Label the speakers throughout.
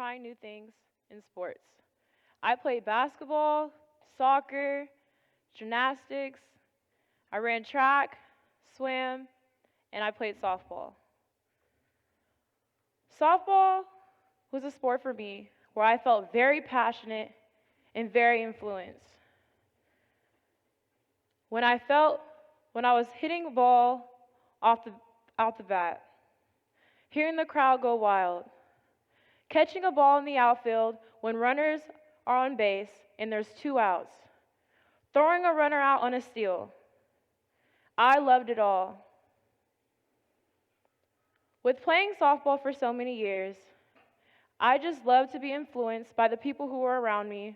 Speaker 1: trying new things in sports. I played basketball, soccer, gymnastics, I ran track, swam, and I played softball. Softball was a sport for me where I felt very passionate and very influenced. When I was hitting a ball out the bat, hearing the crowd go wild, catching a ball in the outfield when runners are on base and there's 2 outs, throwing a runner out on a steal. I loved it all. With playing softball for so many years, I just loved to be influenced by the people who were around me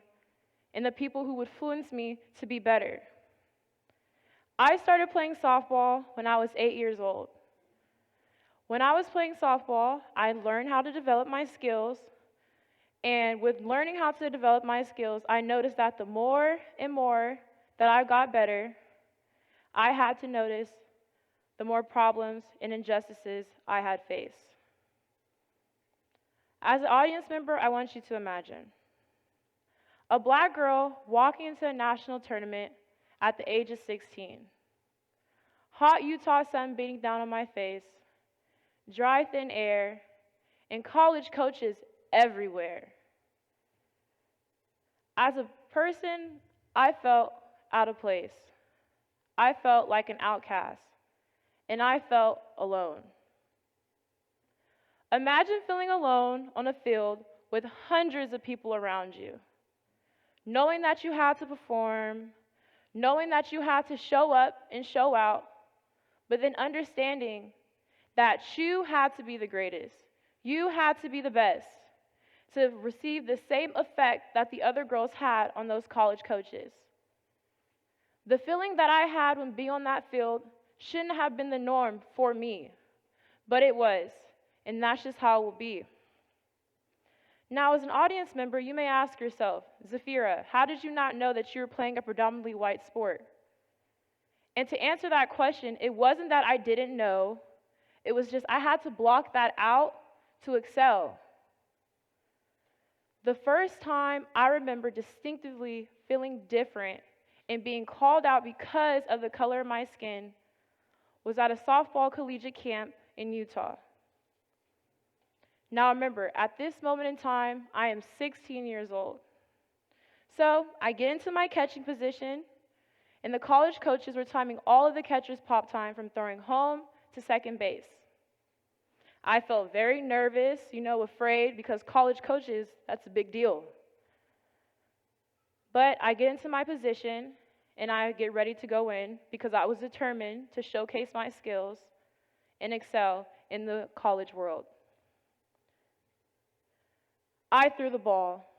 Speaker 1: and the people who would influence me to be better. I started playing softball when I was 8 years old. When I was playing softball, I learned how to develop my skills, and with learning how to develop my skills, I noticed that the more and more that I got better, I had to notice the more problems and injustices I had faced. As an audience member, I want you to imagine a black girl walking into a national tournament at the age of 16. Hot Utah sun beating down on my face, dry, thin air, and college coaches everywhere. As a person, I felt out of place. I felt like an outcast, and I felt alone. Imagine feeling alone on a field with hundreds of people around you, knowing that you had to perform, knowing that you had to show up and show out, but then understanding that you had to be the greatest. You had to be the best to receive the same effect that the other girls had on those college coaches. The feeling that I had when being on that field shouldn't have been the norm for me, but it was, and that's just how it will be. Now, as an audience member, you may ask yourself, Zafirah, how did you not know that you were playing a predominantly white sport? And to answer that question, it wasn't that I didn't know, it was just I had to block that out to excel. The first time I remember distinctively feeling different and being called out because of the color of my skin was at a softball collegiate camp in Utah. Now remember, at this moment in time, I am 16 years old. So I get into my catching position, and the college coaches were timing all of the catchers' pop time from throwing home to second base. I felt very nervous, afraid, because college coaches, that's a big deal. But I get into my position, and I get ready to go in because I was determined to showcase my skills and excel in the college world. I threw the ball.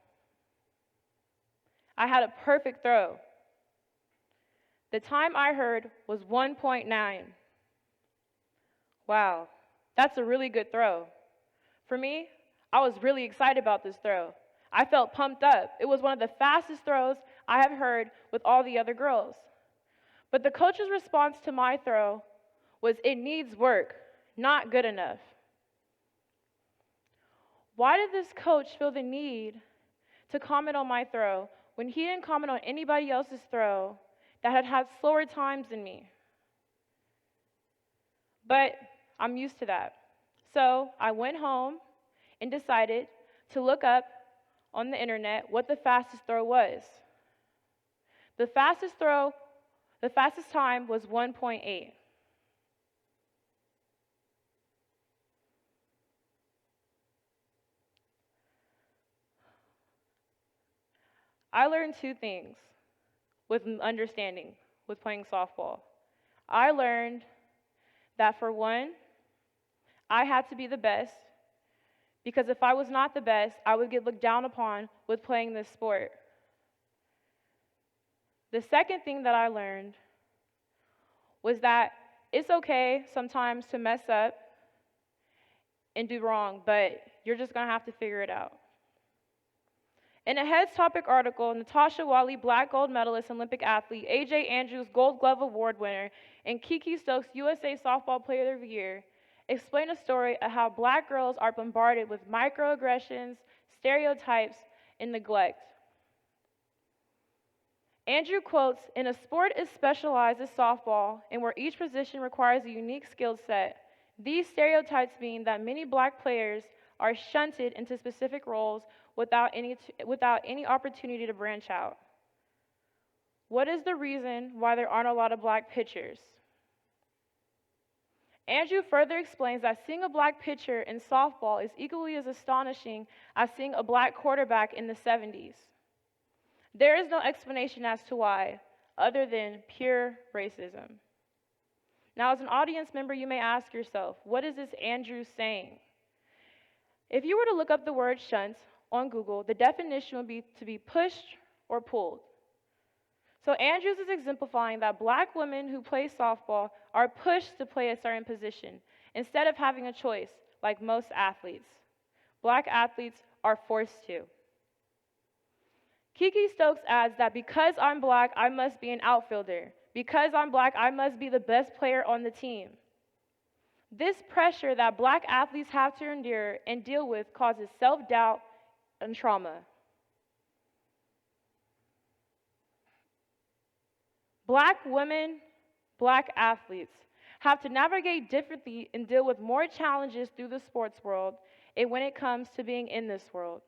Speaker 1: I had a perfect throw. The time I heard was 1.9. Wow, that's a really good throw. For me, I was really excited about this throw. I felt pumped up. It was one of the fastest throws I have heard with all the other girls. But the coach's response to my throw was, "It needs work, not good enough." Why did this coach feel the need to comment on my throw when he didn't comment on anybody else's throw that had had slower times than me? But I'm used to that. So I went home and decided to look up on the internet what the fastest throw was. The fastest time was 1.8. I learned 2 things with understanding with playing softball. I learned that for one, I had to be the best, because if I was not the best, I would get looked down upon with playing this sport. The second thing that I learned was that it's okay sometimes to mess up and do wrong, but you're just going to have to figure it out. In a Heads Topic article, Natasha Wiley, black gold medalist, Olympic athlete, A.J. Andrews, Gold Glove Award winner, and Kiki Stokes, USA Softball Player of the Year, explain a story of how black girls are bombarded with microaggressions, stereotypes, and neglect. Andrew quotes, "In a sport as specialized as softball, and where each position requires a unique skill set, these stereotypes mean that many black players are shunted into specific roles without any opportunity to branch out. What is the reason why there aren't a lot of black pitchers?" Andrew further explains that seeing a black pitcher in softball is equally as astonishing as seeing a black quarterback in the 70s. There is no explanation as to why, other than pure racism. Now, as an audience member, you may ask yourself, what is this Andrew saying? If you were to look up the word shunt on Google, the definition would be to be pushed or pulled. So Andrews is exemplifying that black women who play softball are pushed to play a certain position instead of having a choice, like most athletes. Black athletes are forced to. Kiki Stokes adds that because I'm black, I must be an outfielder. Because I'm black, I must be the best player on the team. This pressure that black athletes have to endure and deal with causes self-doubt and trauma. Black women, black athletes have to navigate differently and deal with more challenges through the sports world and when it comes to being in this world.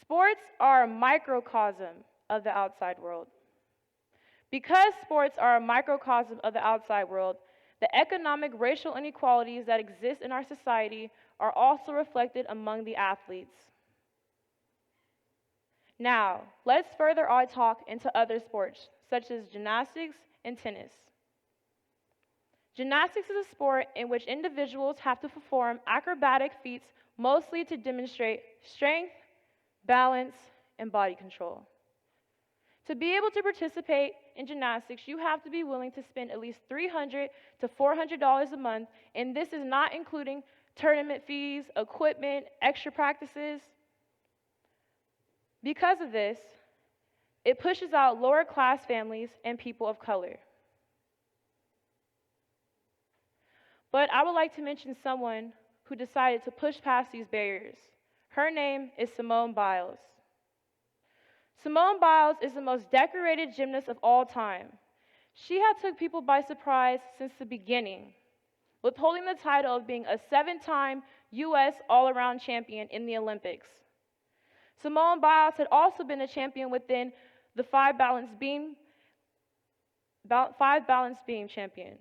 Speaker 1: Sports are a microcosm of the outside world. Because sports are a microcosm of the outside world, the economic racial inequalities that exist in our society are also reflected among the athletes. Now, let's further our talk into other sports, such as gymnastics and tennis. Gymnastics is a sport in which individuals have to perform acrobatic feats mostly to demonstrate strength, balance, and body control. To be able to participate in gymnastics, you have to be willing to spend at least $300 to $400 a month, and this is not including tournament fees, equipment, extra practices. Because of this, it pushes out lower class families and people of color. But I would like to mention someone who decided to push past these barriers. Her name is Simone Biles. Simone Biles is the most decorated gymnast of all time. She had took people by surprise since the beginning, with holding the title of being a 7-time U.S. all-around champion in the Olympics. Simone Biles had also been a champion within the five balance beam champion.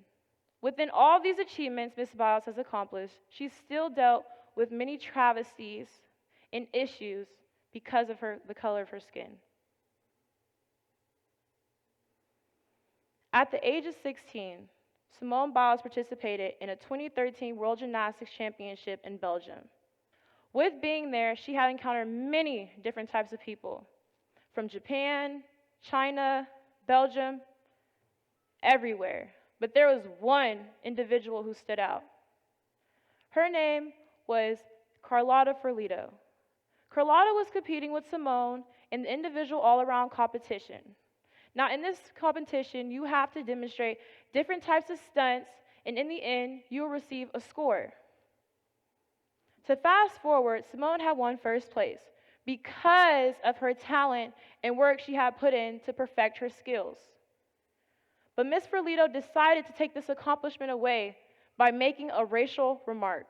Speaker 1: Within all these achievements Ms. Biles has accomplished, she's still dealt with many travesties and issues because of the color of her skin. At the age of 16, Simone Biles participated in a 2013 World Gymnastics Championship in Belgium. With being there, she had encountered many different types of people, from Japan, China, Belgium, everywhere. But there was one individual who stood out. Her name was Carlotta Ferlito. Carlotta was competing with Simone in the individual all-around competition. Now, in this competition, you have to demonstrate different types of stunts, and in the end, you will receive a score. To fast forward, Simone had won first place because of her talent and work she had put in to perfect her skills. But Ms. Ferlito decided to take this accomplishment away by making a racial remark.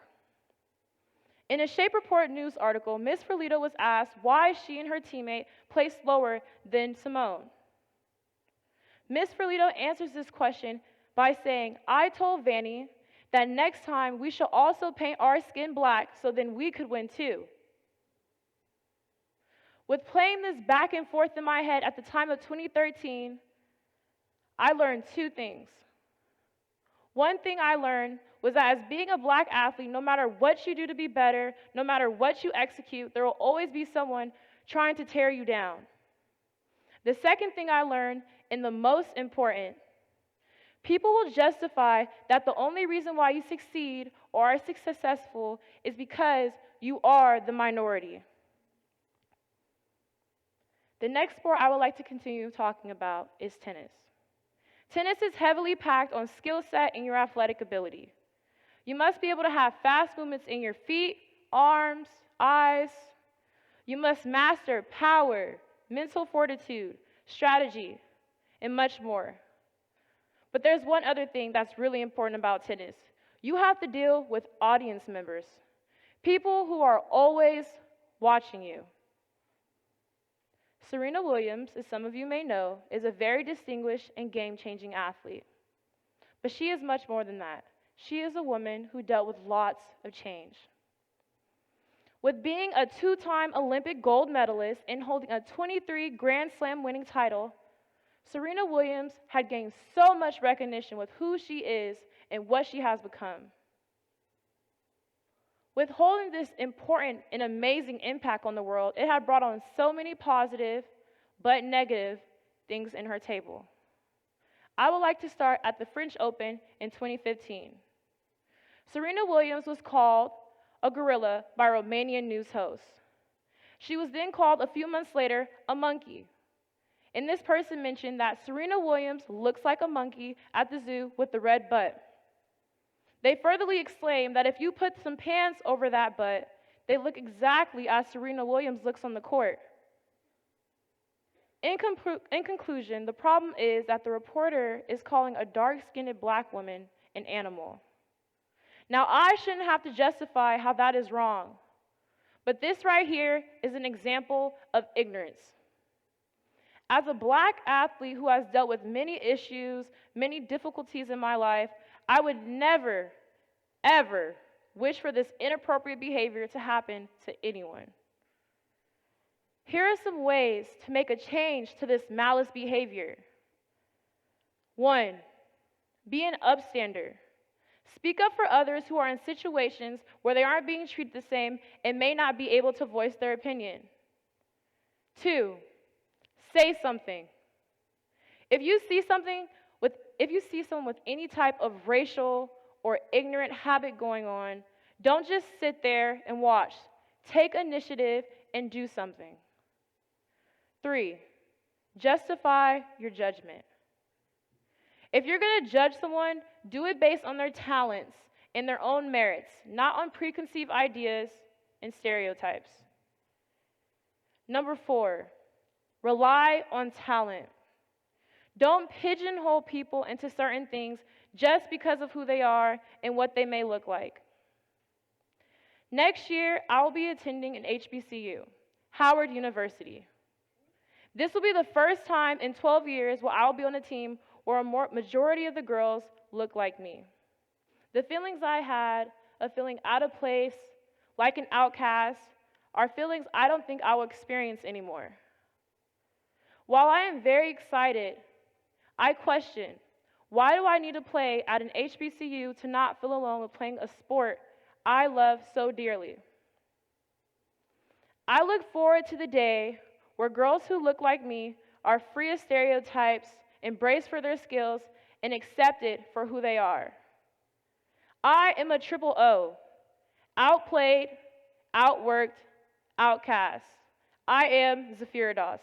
Speaker 1: In a Shape Report news article, Ms. Ferlito was asked why she and her teammate placed lower than Simone. Ms. Ferlito answers this question by saying, "I told Vanny that next time we shall also paint our skin black so then we could win too." With playing this back and forth in my head at the time of 2013, I learned two things. One thing I learned was that as being a black athlete, no matter what you do to be better, no matter what you execute, there will always be someone trying to tear you down. The second thing I learned, and the most important, people will justify that the only reason why you succeed or are successful is because you are the minority. The next sport I would like to continue talking about is tennis. Tennis is heavily packed on skill set and your athletic ability. You must be able to have fast movements in your feet, arms, eyes. You must master power, mental fortitude, strategy, and much more. But there's one other thing that's really important about tennis. You have to deal with audience members, people who are always watching you. Serena Williams, as some of you may know, is a very distinguished and game-changing athlete. But she is much more than that. She is a woman who dealt with lots of change. With being a 2-time Olympic gold medalist and holding a 23 Grand Slam winning title, Serena Williams had gained so much recognition with who she is and what she has become. With holding this important and amazing impact on the world, it had brought on so many positive but negative things in her table. I would like to start at the French Open in 2015. Serena Williams was called a gorilla by Romanian news hosts. She was then called a few months later a monkey. And this person mentioned that Serena Williams looks like a monkey at the zoo with the red butt. They furtherly exclaimed that if you put some pants over that butt, they look exactly as Serena Williams looks on the court. In conclusion, the problem is that the reporter is calling a dark-skinned black woman an animal. Now, I shouldn't have to justify how that is wrong, but this right here is an example of ignorance. As a black athlete who has dealt with many issues, many difficulties in my life, I would never, ever wish for this inappropriate behavior to happen to anyone. Here are some ways to make a change to this malice behavior. 1, be an upstander. Speak up for others who are in situations where they aren't being treated the same and may not be able to voice their opinion. 2, say something. If you see someone with any type of racial or ignorant habit going on, don't just sit there and watch. Take initiative and do something. 3, justify your judgment. If you're going to judge someone, do it based on their talents and their own merits, not on preconceived ideas and stereotypes. 4, rely on talent. Don't pigeonhole people into certain things just because of who they are and what they may look like. Next year, I will be attending an HBCU, Howard University. This will be the first time in 12 years where I will be on a team where a majority of the girls look like me. The feelings I had of feeling out of place, like an outcast, are feelings I don't think I will experience anymore. While I am very excited, I question, why do I need to play at an HBCU to not feel alone with playing a sport I love so dearly? I look forward to the day where girls who look like me are free of stereotypes, embraced for their skills, and accepted for who they are. I am a triple O, outplayed, outworked, outcast. I am Zafirah.